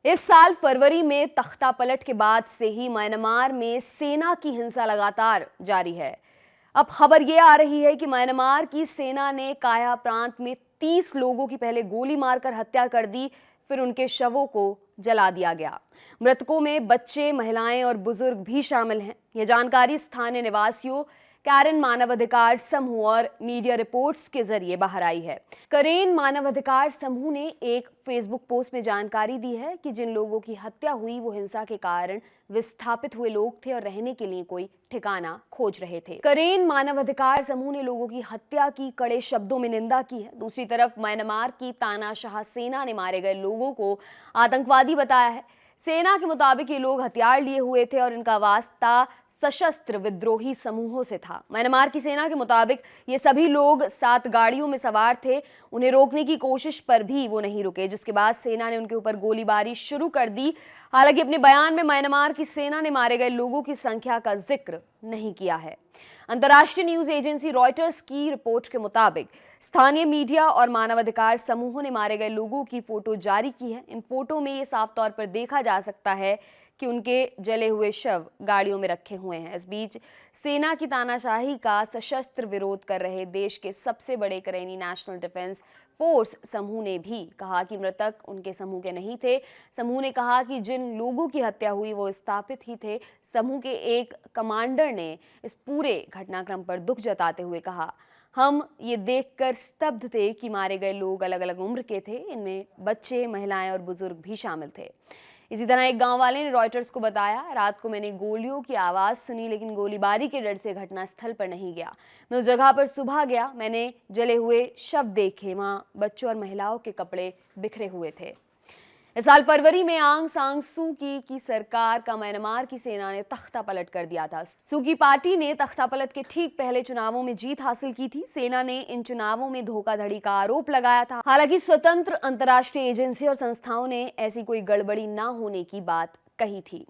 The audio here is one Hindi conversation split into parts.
इस साल फरवरी में तख्ता पलट के बाद से ही म्यांमार में सेना की हिंसा लगातार जारी है। अब खबर ये आ रही है कि म्यांमार की सेना ने काया प्रांत में 30 लोगों की पहले गोली मारकर हत्या कर दी, फिर उनके शवों को जला दिया गया। मृतकों में बच्चे, महिलाएं और बुजुर्ग भी शामिल हैं। यह जानकारी स्थानीय निवासियों, कैरन मानवाधिकार समूह और मीडिया रिपोर्ट्स के जरिए बाहर आई है। करेन मानवाधिकार समूह ने एक फेसबुक पोस्ट में जानकारी दी है कि जिन लोगों की हत्या हुई वो हिंसा के कारण विस्थापित हुए लोग थे और रहने के लिए कोई ठिकाना खोज रहे थे। करेन मानवाधिकार समूह ने लोगों की हत्या की कड़े शब्दों में निंदा की है। दूसरी तरफ म्यांमार की तानाशाह सेना ने मारे गए लोगों को आतंकवादी बताया है। सेना के मुताबिक ये लोग हथियार लिए हुए थे और इनका वास्ता सशस्त्र विद्रोही समूहों से था। म्यांमार की सेना के मुताबिक ये सभी लोग 7 गाड़ियों में सवार थे। उन्हें रोकने की कोशिश पर भी वो नहीं रुके, जिसके बाद सेना ने उनके ऊपर गोलीबारी शुरू कर दी। हालांकि अपने बयान में म्यांमार की सेना ने मारे गए लोगों की संख्या का जिक्र नहीं किया है। अंतर्राष्ट्रीय न्यूज एजेंसी रॉयटर्स की रिपोर्ट के मुताबिक स्थानीय मीडिया और मानवाधिकार समूहों ने मारे गए लोगों की फोटो जारी की है। इन फोटो में ये साफ तौर पर देखा जा सकता है कि उनके जले हुए शव गाड़ियों में रखे हुए हैं। इस बीच सेना की तानाशाही का सशस्त्र विरोध कर रहे देश के सबसे बड़े करेनी नेशनल डिफेंस फोर्स समूह ने भी कहा कि मृतक उनके समूह के नहीं थे। समूह ने कहा कि जिन लोगों की हत्या हुई वो स्थापित ही थे। समूह के एक कमांडर ने इस पूरे घटनाक्रम पर दुख जताते हुए कहा, हम ये देखकर स्तब्ध थे कि मारे गए लोग अलग अलग उम्र के थे। इनमें बच्चे, महिलाएं और बुजुर्ग भी शामिल थे। इसी तरह एक गांव वाले ने रॉयटर्स को बताया, रात को मैंने गोलियों की आवाज़ सुनी, लेकिन गोलीबारी के डर से घटनास्थल पर नहीं गया। मैं उस जगह पर सुबह गया, मैंने जले हुए शव देखे। वहाँ बच्चों और महिलाओं के कपड़े बिखरे हुए थे। इस साल फरवरी में आंग सान सू की सरकार का म्यांमार की सेना ने तख्ता पलट कर दिया था। सू की पार्टी ने तख्ता पलट के ठीक पहले चुनावों में जीत हासिल की थी। सेना ने इन चुनावों में धोखाधड़ी का आरोप लगाया था। हालांकि स्वतंत्र अंतर्राष्ट्रीय एजेंसी और संस्थाओं ने ऐसी कोई गड़बड़ी न होने की बात कही थी।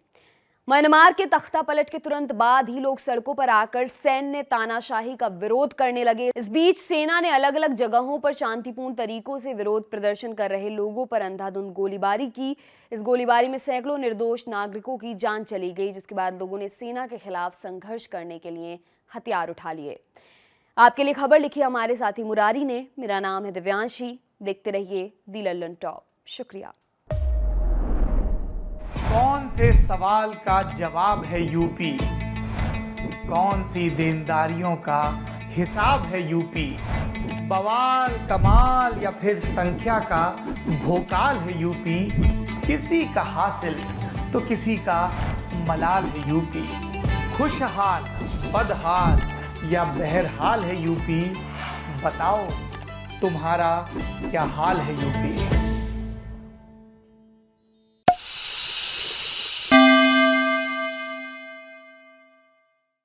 म्यांमार के तख्ता पलट के तुरंत बाद ही लोग सड़कों पर आकर सैन्य तानाशाही का विरोध करने लगे। इस बीच सेना ने अलग अलग जगहों पर शांतिपूर्ण तरीकों से विरोध प्रदर्शन कर रहे लोगों पर अंधाधुंध गोलीबारी की। इस गोलीबारी में सैकड़ों निर्दोष नागरिकों की जान चली गई, जिसके बाद लोगों ने सेना के खिलाफ संघर्ष करने के लिए हथियार उठा लिए। आपके लिए खबर लिखी हमारे साथी मुरारी ने। मेरा नाम है दिव्यांशी। देखते रहिए दी लल्लन टॉप। शुक्रिया। कौन से सवाल का जवाब है यूपी? कौन सी देनदारियों का हिसाब है यूपी? बवाल, कमाल या फिर संख्या का भोकाल है यूपी? किसी का हासिल तो किसी का मलाल है यूपी। खुशहाल, बदहाल या बहरहाल है यूपी? बताओ तुम्हारा क्या हाल है यूपी?